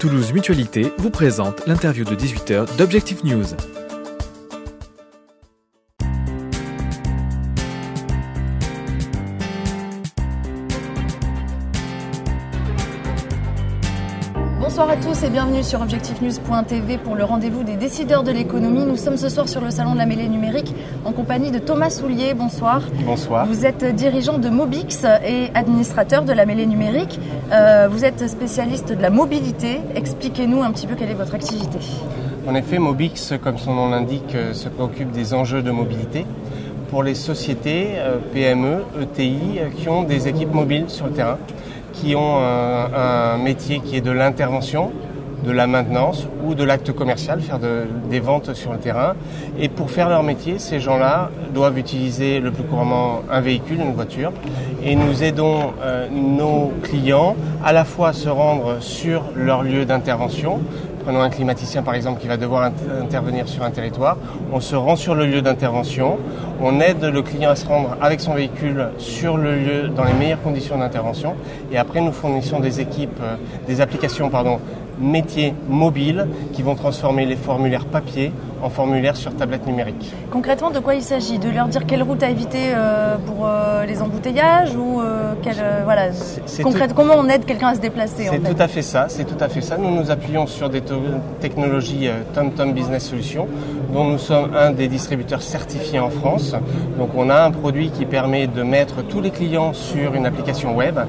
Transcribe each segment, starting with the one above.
Toulouse Mutualité vous présente l'interview de 18h d'Objectif News. Bonsoir à tous et bienvenue sur objectifnews.tv pour le rendez-vous des décideurs de l'économie. Nous sommes ce soir sur le salon de la mêlée numérique en compagnie de Thomas Soulier. Bonsoir. Bonsoir. Vous êtes dirigeant de Mobix et administrateur de la mêlée numérique. Vous êtes spécialiste de la mobilité. Expliquez-nous un petit peu quelle est votre activité. En effet, Mobix, comme son nom l'indique, se préoccupe des enjeux de mobilité pour les sociétés, PME, ETI, qui ont des équipes mobiles sur le terrain, qui ont un métier qui est de l'intervention, de la maintenance ou de l'acte commercial, faire des ventes sur le terrain. Et pour faire leur métier, ces gens-là doivent utiliser le plus couramment un véhicule, une voiture. Et nous aidons nos clients à la fois à se rendre sur leur lieu d'intervention. Prenons un climaticien par exemple qui va devoir intervenir sur un territoire. On se rend sur le lieu d'intervention, on aide le client à se rendre avec son véhicule sur le lieu dans les meilleures conditions d'intervention. Et après nous fournissons des applications métiers mobiles qui vont transformer les formulaires papier en formulaires sur tablette numérique. Concrètement, de quoi il s'agit? De leur dire quelle route à éviter pour les embouteillages ou comment on aide quelqu'un à se déplacer? C'est tout à fait ça. Nous nous appuyons sur des technologies TomTom Business Solutions, dont nous sommes un des distributeurs certifiés en France. Donc on a un produit qui permet de mettre tous les clients sur une application web.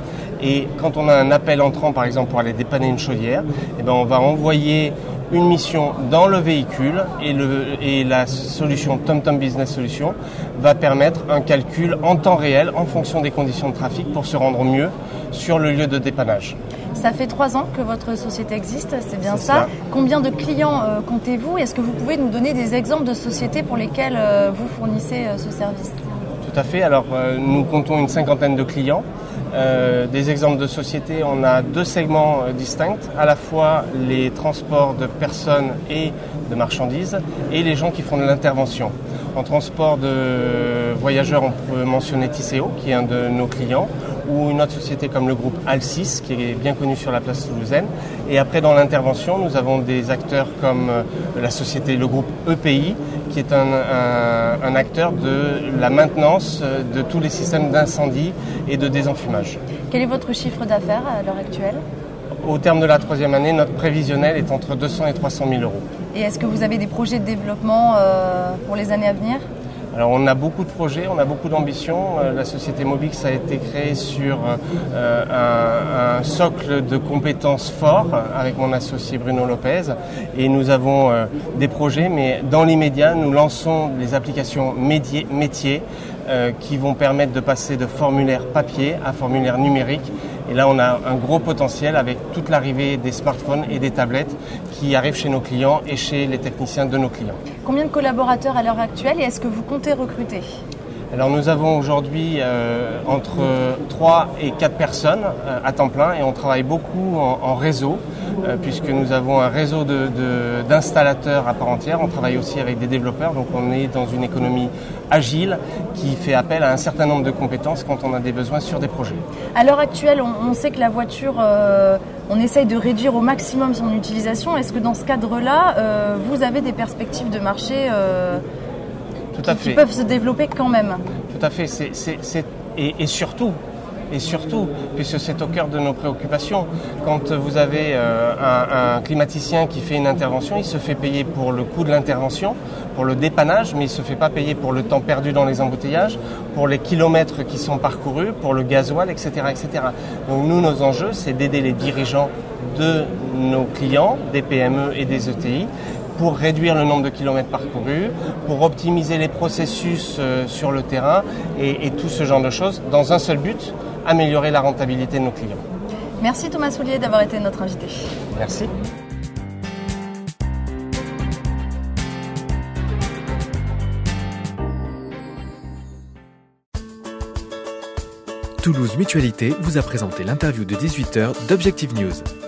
Et quand on a un appel entrant, par exemple, pour aller dépanner une chaudière, on va envoyer une mission dans le véhicule et la solution TomTom Business Solutions va permettre un calcul en temps réel en fonction des conditions de trafic pour se rendre mieux sur le lieu de dépannage. Ça fait 3 ans que votre société existe, c'est bien ça. Combien de clients comptez-vous? Est-ce que vous pouvez nous donner des exemples de sociétés pour lesquelles vous fournissez ce service? Tout à fait. Alors, nous comptons une 50aine de clients. Des exemples de sociétés, on a 2 segments distincts, à la fois les transports de personnes et de marchandises et les gens qui font de l'intervention. En transport de voyageurs, on peut mentionner Tisséo, qui est un de nos clients, ou une autre société comme le groupe Alsis, qui est bien connu sur la place toulousaine. Et après, dans l'intervention, nous avons des acteurs comme le groupe EPI, qui est un acteur de la maintenance de tous les systèmes d'incendie et de désenfumage. Quel est votre chiffre d'affaires à l'heure actuelle? Au terme de la 3e année, notre prévisionnel est entre 200 et 300 000 euros. Et est-ce que vous avez des projets de développement pour les années à venir? Alors on a beaucoup de projets, on a beaucoup d'ambitions. La société Mobix a été créée sur un socle de compétences fort avec mon associé Bruno Lopez. Et nous avons des projets, mais dans l'immédiat, nous lançons les applications métiers qui vont permettre de passer de formulaire papier à formulaire numérique. Et là, on a un gros potentiel avec toute l'arrivée des smartphones et des tablettes qui arrivent chez nos clients et chez les techniciens de nos clients. Combien de collaborateurs à l'heure actuelle et est-ce que vous comptez recruter? Alors nous avons aujourd'hui entre 3 et 4 personnes à temps plein et on travaille beaucoup en réseau puisque nous avons un réseau d'installateurs à part entière. On travaille aussi avec des développeurs, donc on est dans une économie agile qui fait appel à un certain nombre de compétences quand on a des besoins sur des projets. À l'heure actuelle, on sait que la voiture, on essaye de réduire au maximum son utilisation. Est-ce que dans ce cadre-là, vous avez des perspectives de marché qui peuvent se développer quand même? Tout à fait. Et surtout, puisque c'est au cœur de nos préoccupations, quand vous avez un climaticien qui fait une intervention, il se fait payer pour le coût de l'intervention, pour le dépannage, mais il ne se fait pas payer pour le temps perdu dans les embouteillages, pour les kilomètres qui sont parcourus, pour le gasoil, etc. etc. Donc nous, nos enjeux, c'est d'aider les dirigeants de nos clients, des PME et des ETI, pour réduire le nombre de kilomètres parcourus, pour optimiser les processus sur le terrain et tout ce genre de choses, dans un seul but, améliorer la rentabilité de nos clients. Merci Thomas Soulier d'avoir été notre invité. Merci. Toulouse Mutualité vous a présenté l'interview de 18h d'Objectif News.